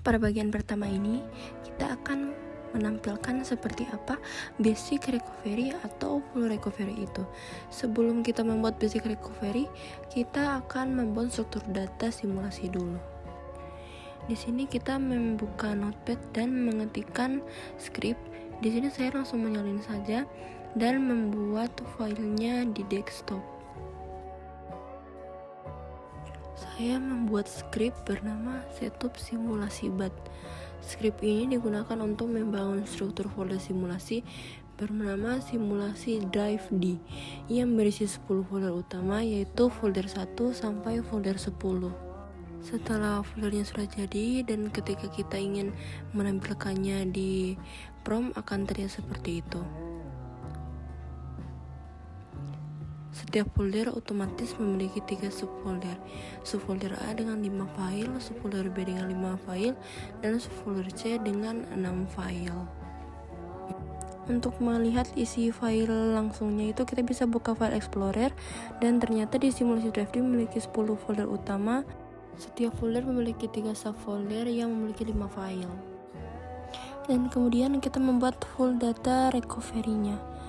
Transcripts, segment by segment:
pada bagian pertama ini kita akan menampilkan seperti apa basic recovery atau full recovery itu. Sebelum kita membuat basic recovery, kita akan membuat struktur data simulasi dulu. Di sini kita membuka notepad dan mengetikkan script. Di sini saya langsung menyalin saja dan membuat filenya di desktop. Saya membuat script bernama setup simulasi bat. Script ini digunakan untuk membangun struktur folder simulasi bernama simulasi drive D yang berisi 10 folder utama, yaitu folder 1 sampai folder 10. Setelah foldernya sudah jadi dan ketika kita ingin menampilkannya di prompt akan terlihat seperti itu. Setiap folder otomatis memiliki 3 subfolder. Subfolder A dengan 5 file, subfolder B dengan 5 file, dan subfolder C dengan 6 file. Untuk melihat isi file langsungnya itu kita bisa buka file explorer, dan ternyata di simulasi drive D memiliki 10 folder utama. Setiap folder memiliki 3 subfolder yang memiliki 5 file. Dan kemudian kita membuat full data recovery-nya.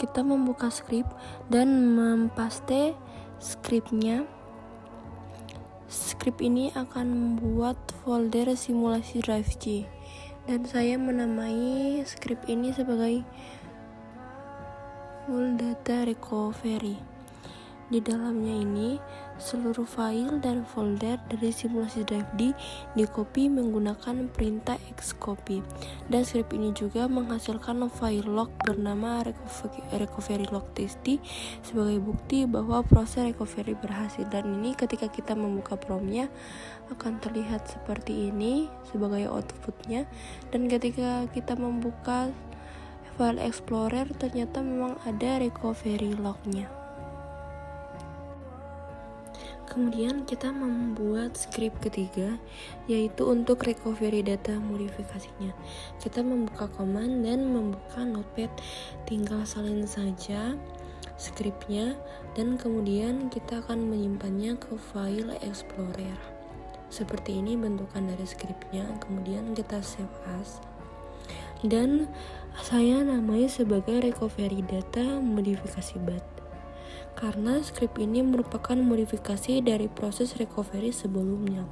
Kita membuka script dan mempaste scriptnya. Script ini akan membuat folder simulasi drive C, dan saya menamai script ini sebagai full data recovery. Di dalamnya ini seluruh file dan folder dari simulasi drive D di-copy menggunakan perintah xcopy, dan script ini juga menghasilkan file log bernama recovery log.txt sebagai bukti bahwa proses recovery berhasil. Dan ini ketika kita membuka prompt-nya akan terlihat seperti ini sebagai outputnya, dan ketika kita membuka file explorer ternyata memang ada recovery log-nya. Kemudian kita membuat script ketiga, yaitu untuk recovery data modifikasinya. Kita membuka command dan membuka notepad, tinggal salin saja scriptnya, dan kemudian kita akan menyimpannya ke file explorer. Seperti ini bentukan dari scriptnya, kemudian kita save as. Dan saya namai sebagai recovery data modifikasi bat, karena script ini merupakan modifikasi dari proses recovery sebelumnya.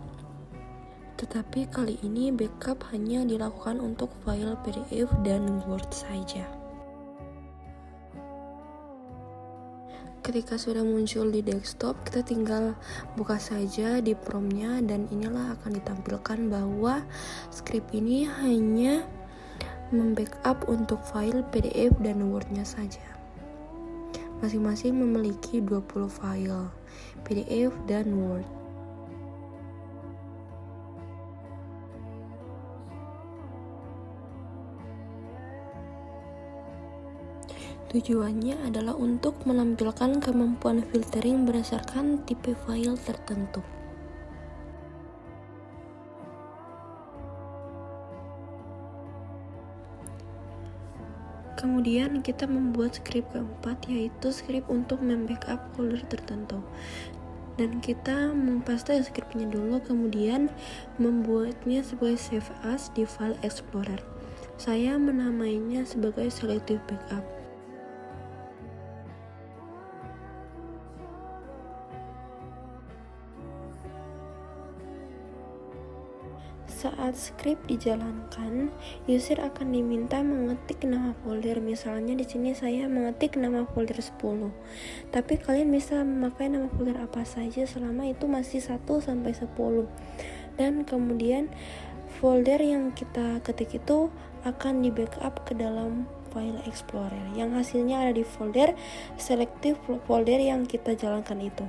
Tetapi kali ini backup hanya dilakukan untuk file PDF dan Word saja. Ketika sudah muncul di desktop, kita tinggal buka saja di prompt-nya, dan inilah akan ditampilkan bahwa script ini hanya membackup untuk file PDF dan Word-nya saja. Masing-masing memiliki 20 file PDF dan Word. Tujuannya adalah untuk menampilkan kemampuan filtering berdasarkan tipe file tertentu. Kemudian kita membuat script keempat, yaitu script untuk membackup folder tertentu. Dan kita mempaste scriptnya dulu, kemudian membuatnya sebagai save as di file explorer. Saya menamainya sebagai selective backup. Saat script dijalankan, user akan diminta mengetik nama folder. Misalnya di sini saya mengetik nama folder 10. Tapi kalian bisa memakai nama folder apa saja selama itu masih 1 sampai 10. Dan kemudian folder yang kita ketik itu akan di-backup ke dalam file explorer yang hasilnya ada di folder selective folder yang kita jalankan itu.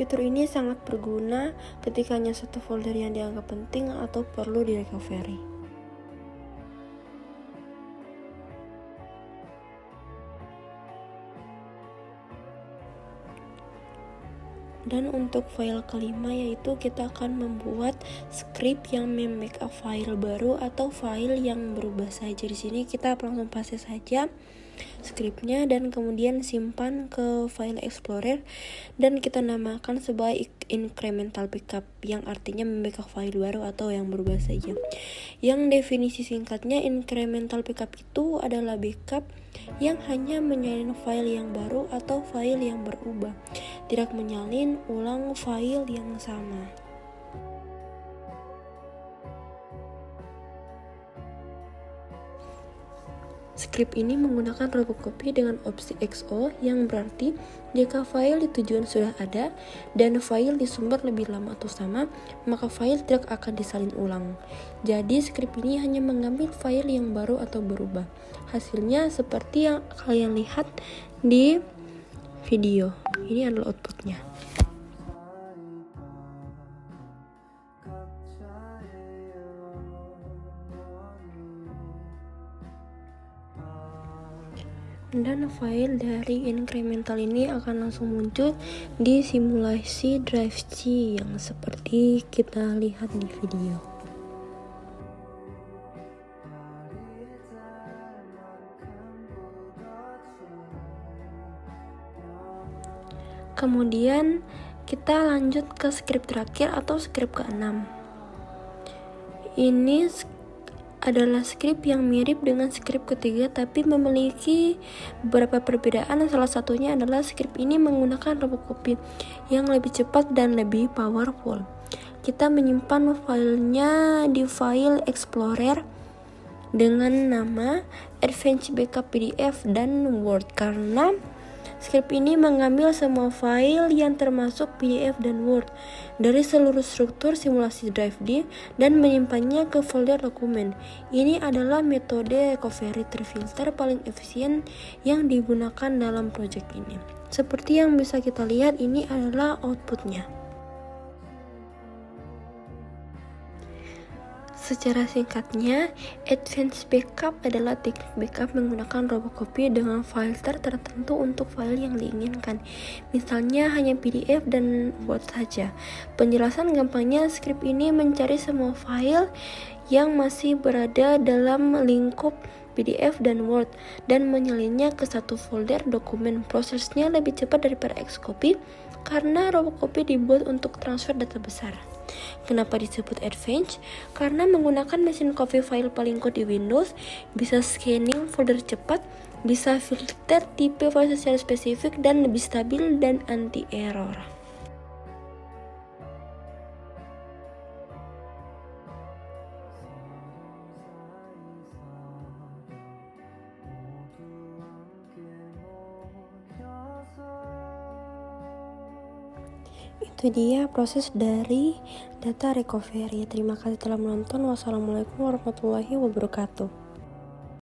Fitur ini sangat berguna ketika hanya satu folder yang dianggap penting atau perlu direcovery. Dan untuk file kelima, yaitu kita akan membuat script yang membackup file baru atau file yang berubah saja. Di sini kita langsung paste saja skripnya dan kemudian simpan ke file Explorer dan kita namakan sebagai incremental backup, yang artinya membackup file baru atau yang berubah saja. Yang definisi singkatnya, incremental backup itu adalah backup yang hanya menyalin file yang baru atau file yang berubah, tidak menyalin ulang file yang sama. Script ini menggunakan robocopy dengan opsi XO, yang berarti jika file di tujuan sudah ada dan file di sumber lebih lama atau sama, maka file tidak akan disalin ulang. Jadi script ini hanya mengambil file yang baru atau berubah. Hasilnya seperti yang kalian lihat di video. Ini adalah outputnya. Dan file dari incremental ini akan langsung muncul di simulasi drive C yang seperti kita lihat di video. Kemudian kita lanjut ke script terakhir atau script ke-6. Ini adalah script yang mirip dengan script ketiga tapi memiliki beberapa perbedaan. Salah satunya adalah script ini menggunakan robocopy yang lebih cepat dan lebih powerful. Kita menyimpan filenya di file Explorer dengan nama Advanced Backup PDF dan Word, karena script ini mengambil semua file yang termasuk PDF dan Word dari seluruh struktur simulasi drive D dan menyimpannya ke folder dokumen. Ini adalah metode recovery terfilter paling efisien yang digunakan dalam project ini. Seperti yang bisa kita lihat, ini adalah outputnya. Secara singkatnya, Advanced Backup adalah teknik backup menggunakan robocopy dengan filter tertentu untuk file yang diinginkan. Misalnya hanya PDF dan Word saja. Penjelasan gampangnya, script ini mencari semua file yang masih berada dalam lingkup PDF dan Word dan menyalinnya ke satu folder dokumen. Prosesnya lebih cepat daripada Xcopy karena robocopy dibuat untuk transfer data besar. Kenapa disebut advanced? Karena menggunakan mesin copy file paling code di Windows, bisa scanning folder cepat, bisa filter tipe file secara spesifik, dan lebih stabil dan anti error. Itu dia proses dari data recovery. Terima kasih telah menonton. Wassalamualaikum warahmatullahi wabarakatuh.